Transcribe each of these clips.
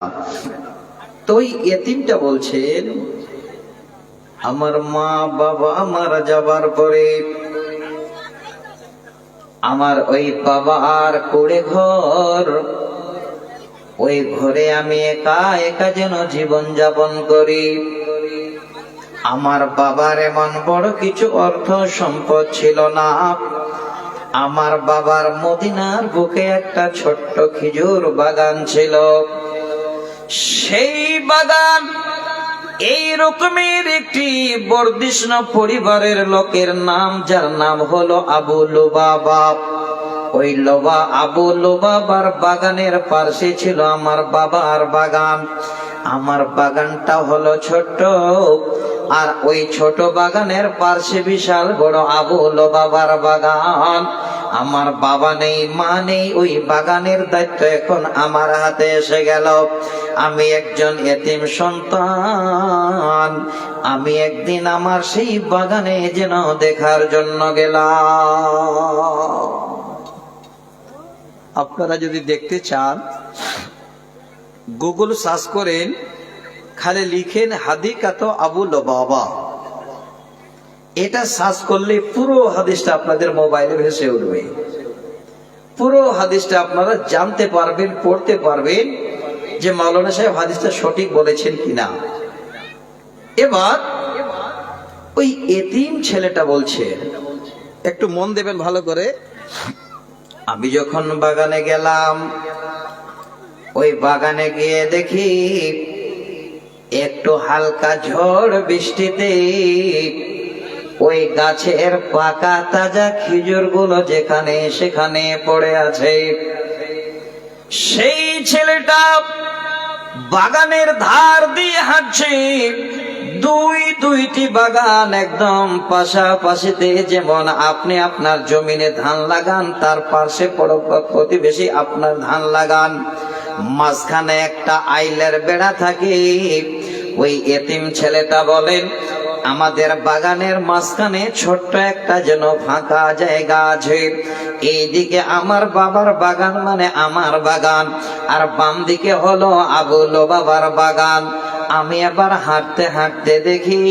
তো ওই এতিমটা বলছেন, আমার মা বাবা মারা যাবার পরে আমার ওই বাবার কুড়ে ঘর, ওই ঘরে আমি একা একা যেন জীবন যাপন করি। আমার বাবার এমন বড় কিছু অর্থ সম্পদ ছিল না। আমার বাবার মদিনার বুকে একটা ছোট্ট খেজুর বাগান ছিল। সেই বাগান এই রকমের একটি বর্ধিষ্ণু পরিবারের লোকের নাম, যার নাম হলো আবু লুবাবা। ওই আবু লুবাবার বাগানের পাশে ছিল আমার বাবার বাগান। আমার বাগানটা হলো ছোট্ট, আর ওই ছোট বাগানের পাশে বিশাল বড় আবু লুবাবার বাগান। আমার বাবা নেই, মা নেই, ওই বাগানের দায়িত্ব এখন আমার হাতে এসে গেল। আমি একজন এতিম সন্তান। আমি একদিন আমার সেই বাগানে যেন দেখার জন্য গেলাম। আপনারা যদি দেখতে চান, গুগল সার্চ করেন, খালি লিখেন হাদিকাত আবু লুবাবা। এটা সার্চ করলে পুরো হাদিসটা আপনাদের মোবাইলে ভেসে উঠবে। পুরো হাদিসটা আপনারা জানতে পারবেন, পড়তে পারবেন যে মাওলানা সাহেব হাদিসটা সঠিক বলেছেন কিনা। এবার ওই এতিম ছেলেটা বলছে, একটু মন দেবেন ভালো করে। আমি যখন বাগানে গেলাম, ওই বাগানে গিয়ে দেখি একটু হালকা ঝড় বৃষ্টিতে ওই গাছের পাকা তাজা খেজুর গুলো যেখানে সেখানে পড়ে আছে। সেই ছেলেটা বাগানের ধার দিয়ে হাঁটছে। দুইটি বাগান একদম পাশাপাশিতে, যেমন আপনি আপনার জমিনে ধান লাগান, তার পাশে প্রতিবেশী আপনার ধান লাগান, মাঝখানে একটা আইলের বেড়া থাকে। ওই এতিম ছেলেটা বলেন, আমাদের বাগানের মাঝখানে ছোট্ট একটা যেন ফাঁকা জায়গা আছে। এইদিকে আমার বাবার বাগান, মানে আমার বাগান, আর বাম দিকে হলো আবু লুবাবার বাগান। আমি আবার হাঁটতে হাঁটতে দেখি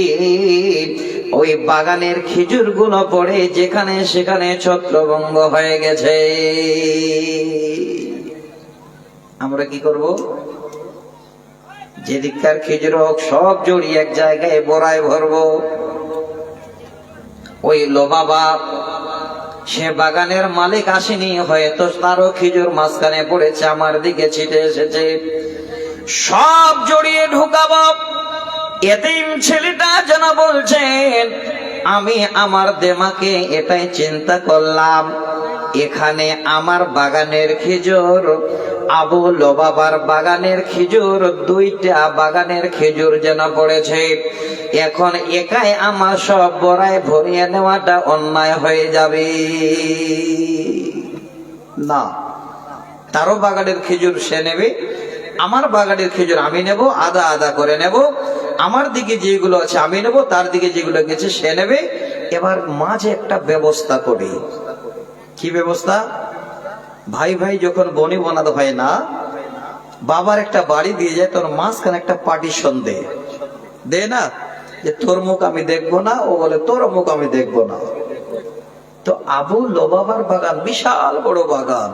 ওই বাগানের খেজুর গুলো পড়ে যেখানে সেখানে ছত্রভঙ্গ হয়ে গেছে। আমরা কি করব? যেদিককার খেজুর হোক সব জড়িয়ে এক জায়গায় বোরায় ভরবো। ওই লুবাবা, সে বাগানের মালিক আসেনি, হয়তো তারও খেজুর মাঝখানে পড়েছে, আমার দিকে ছিটে এসেছে, সব জড়িয়ে ঢুকাবো। এতিম ছেলেটা যেন বলছেন, আমি আমার দেমাকে এটাই চিন্তা করলাম, এখানে আমার বাগানের খেজুর, আবু লুবাবার বাগানের খেজুর, দুইটা বাগানের খেজুর যেন পড়েছে। এখন একাই আমার সব বড়ায় ভরিয়ে নেওয়াটা অন্যায় হয়ে যাবে না। তারও বাগানের খেজুর সে নেবে, আমার বাগানের খেজুর আমি নেব, আদা আদা করে নেব। আমার দিকে যেগুলো আছে আমি নেব, তার দিকে যেগুলো গেছে সে নেবে। এবার মাঝে একটা ব্যবস্থা করি। কি ব্যবস্থা? ভাই ভাই যখন বনি বনাতে হয় না, বাবার একটা বাড়ি দিয়ে যায়, তোর মাঝখানে একটা পার্টিশন দে না, যে তোর মুখ আমি দেখবো না, ও বলে তোর মুখ আমি দেখবো না। তো আবু লুবাবার বাগান বিশাল বড় বাগান,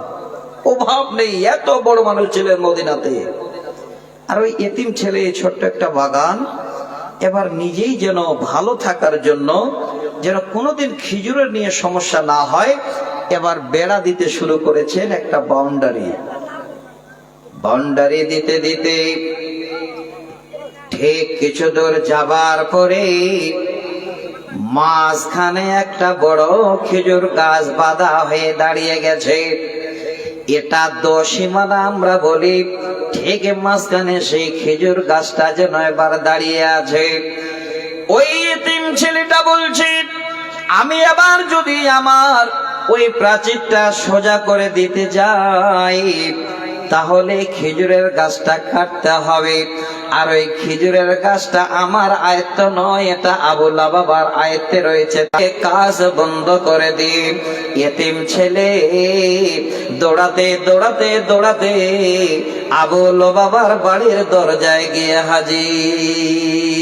অভাব নেই, এত বড় মানুষ ছিলেন মদিনাতে। আর ওই এতিম ছেলে ছোট্ট একটা বাগান। এবার নিজেই যেন ভালো থাকার জন্য, যেন কোনোদিন খেজুরের নিয়ে সমস্যা না হয়, এবার বেড়া দিতে শুরু করেছেন, একটা বাউন্ডারি দিতে দিতে ঠিক কিছু দূর যাবার পরে মাঝখানে একটা বড় খেজুর গাছ বাঁধা হয়ে দাঁড়িয়ে গেছে। এটা দোসীমানা আমরা বলি। ঠিক মাঝখানে সেই খেজুর গাছটা যেন এবার দাঁড়িয়ে আছে। ওই এতিম ছেলেটা বলছে, আমি আবার যদি আমার ওই প্রাচীরটা সোজা করে দিতে যাই, তাহলে খেজুরের গাছটা কাটতে হবে। আর ওই খেজুরের গাছটা আমার আয়ত্ত নয়, এটা আবু লুবাবার আয়ত্তে রয়েছে। কাজ বন্ধ করে দিই। এতিম ছেলে দৌড়াতে দৌড়াতে দৌড়াতে আবু লুবাবার বাড়ির দরজায় গিয়ে হাজির।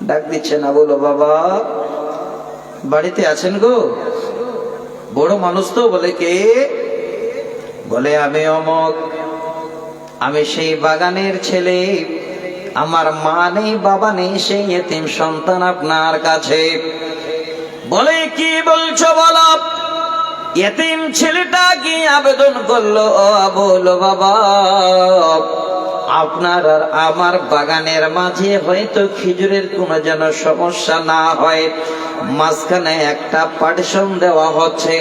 ডাক দিচ্ছেন, আবু লুবাবা বাড়িতে আছেন গো? বড় মানুষ তো। বলে কে? বলে আমি অমক, আমি সেই বাগানের ছেলে, আমার মা নেই বাবা নেই, সেই এতিম সন্তান আপনার কাছে। বলে কি বলছো বলো? এতিম ছেলেটা কি আবেদন করলো, ও আবু লুবাবা আপনার আর আমার বাগানের মাঝে হয়তো খেজুরের কোনো যেন সমস্যা না হয়, মাঝখানে একটা পার্টিশন দেওয়া হচ্ছে,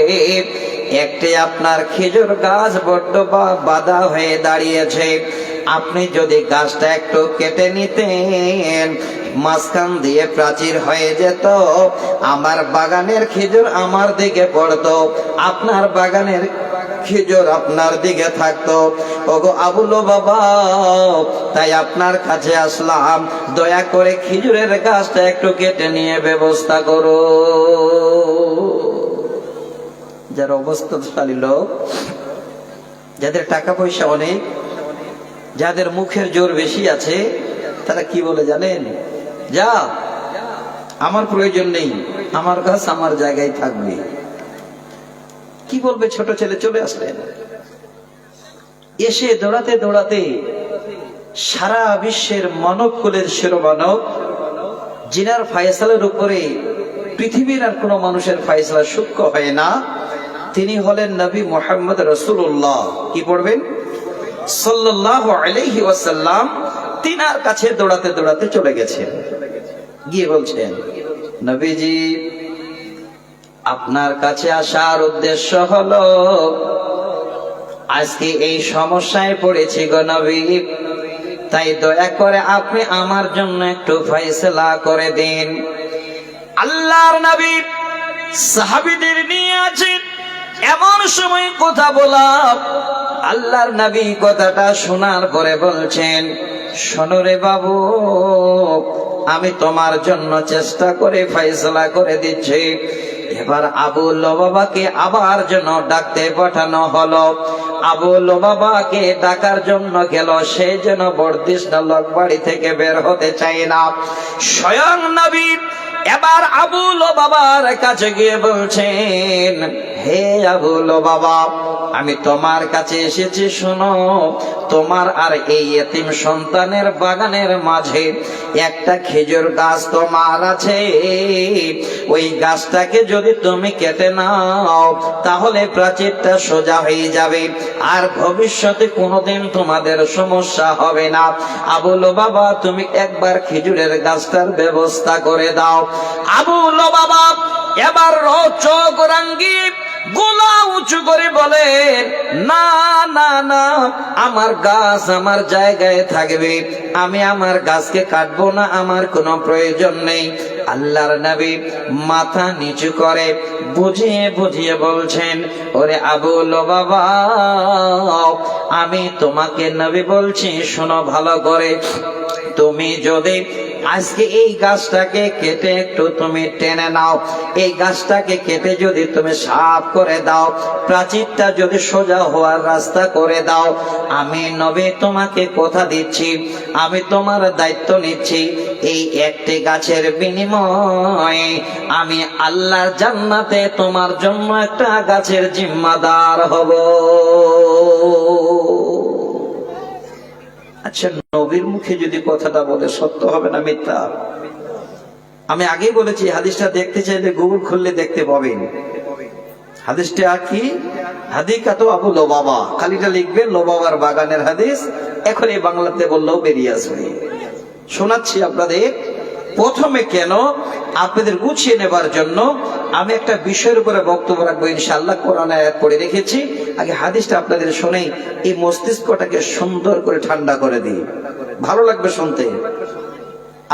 একটি আপনার খেজুর গাছ বড্ড বাঁধা হয়ে দাঁড়িয়েছে, আপনি যদি গাছটা একটু কেটে নিতেন, মাঝখান দিয়ে প্রাচীর হয়ে যেত, আমার বাগানের খেজুর আমার দিকে পড়তো, আপনার বাগানের খেজুর আপনার দিকে থাকতো। ওগো আবু লুবাবা, তাই আপনার কাছে আসলাম, দয়া করে খেজুরের গাছটা একটু কেটে নিয়ে ব্যবস্থা করো। যারা অবস্থাশালী লোক, যাদের টাকা পয়সা অনেক, যাদের মুখের জোর বেশি আছে, তারা কি বলে জানেন? যা, আমার প্রয়োজন নেই, আমার গাছ আমার জায়গায় থাকবে। কি বলবে? ছোট ছেলে চলে আসলেন, এসে দৌড়াতে দৌড়াতে সারা বিশ্বের মানব কুলের শিরোমানব, জিনার ফায়সালের উপরে পৃথিবীর আর কোন মানুষের ফায়সালা সূক্ষ্ম হয় না, তিনি হলেন নবী মুহাম্মদ রাসূলুল্লাহ। কি পড়বেন? সাল্লাল্লাহু আলাইহি ওয়াসাল্লাম। তিনার কাছে দৌড়াতে দৌড়াতে চলে গেছেন, গিয়ে বলছেন, নবীজি আপনার কাছে আসার উদ্দেশ্য হলো, আজকে এই সমস্যায় পড়েছি গো নবী, তাই দয়া করে আপনি আমার জন্য একটু ফয়সালা করে দিন। আল্লাহর নবী সাহাবীদের নিয়ে আছেন, এমন সময় কথা বলা, আল্লাহর নবী কথাটা শোনার পরে বলছেন, শোনো রে বাবু, আমি তোমার জন্য চেষ্টা করে ফয়সালা করে দিচ্ছি। এবার আবু লুবাবাকে আবার জন্য ডাকতে পাঠানো হলো। আবু লুবাবাকে ডাকার জন্য গেল, সে যেন বর্দিশটা লোক বাড়ি থেকে বের হতে চায় না। স্বয়ং নবী এবার আবু লুবাবার কাছে গিয়ে বলছেন, হে আবু লুবাবা, আমি তোমার কাছে এসেছি, শোনো, তোমার আর এই এতিম সন্তানের বাগানের মাঝে একটা খেজুর গাছ তোমার আছে, ওই গাছটাকে যদি তুমি কেটে নাও, তাহলে প্রাচীরটা সোজা হয়ে যাবে, আর ভবিষ্যতে কোনোদিন তোমাদের সমস্যা হবে না। আবু লুবাবা, তুমি একবার খেজুরের গাছটার ব্যবস্থা করে দাও। আবু লুবাবা এবার চোখ রাঙ্গি গোলা উঁচু করে বলে, না না না, আমার গাছ আমার জায়গায় থাকবে, আমি আমার গাছকে কাটবো না, আমার কোনো প্রয়োজন নেই। আল্লাহর নবী মাথা নিচু করে বুঝিয়ে বুঝিয়ে বলছেন, ওরে আবু লুবাবা, আমি তোমাকে নবী বলছি, শোনো ভালো করে, তুমি যদি আজকে এই গাছটাকে কেটে একটু তুমি টেনে নাও, এই গাছটাকে কেটে যদি তুমি সাফ করে দাও, প্রাচীরটা যদি সোজা হওয়ার রাস্তা করে দাও, আমি নবী তোমাকে কথা দিচ্ছি, আমি তোমার দায়িত্ব নিচ্ছি, এই একটি গাছের বিনিময়ে আমি আল্লাহর জান্নাতে তোমার জন্য একটা গাছের জিম্মাদার হব। আচ্ছা, নবীর মুখে যদি কথাটা বলে সত্য হবে না মিথ্যা? আমি আগেই বলেছি, হাদিসটা দেখতে চাইলে গুগল খুললে দেখতে পাবেন। হাদিসটা কি? হাদিকাতু আবু লুবাবা, খালিটা লিখবেন লুবাবার বাগানের হাদিস, এখন এই বাংলাতে বললেও বেরিয়ে আসবে। শোনাচ্ছি আপনাদের। প্রথমে কেন আপনাদের গুছিয়ে নেবার জন্য আমি একটা বিষয়ের উপরে বক্তব্য রাখবো ইনশাআল্লাহ। কোরআন আয়াত পড়ে রেখেছি, আগে হাদিসটা আপনাদের শুনে এই মস্তিষ্কটাকে সুন্দর করে ঠান্ডা করে দিই, ভালো লাগবে শুনতে।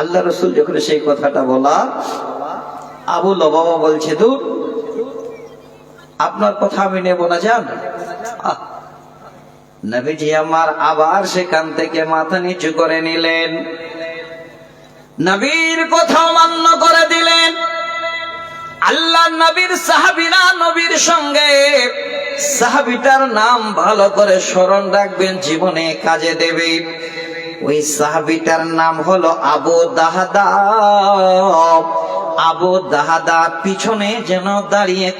আল্লাহ রাসূল যখন সেই কথাটা বলা, আবু লুবাবা বলছে, দূর, আপনার কথা আমি নেব না, যান। নবীজি আমার আবার সেখান থেকে মাথা নিচু করে নিলেন, নবীর কথা মান্য করে দিলেন। আল্লাহ নবীর সাহাবীরা নবীর সঙ্গে সাহাবীটার নাম ভালো করে স্মরণ রাখবেন, জীবনে কাজে দেবে। ওই সাহাবীটার নাম হলো আবু দাহদা। আবু দাহদা পিছনে যেন দাঁড়িয়ে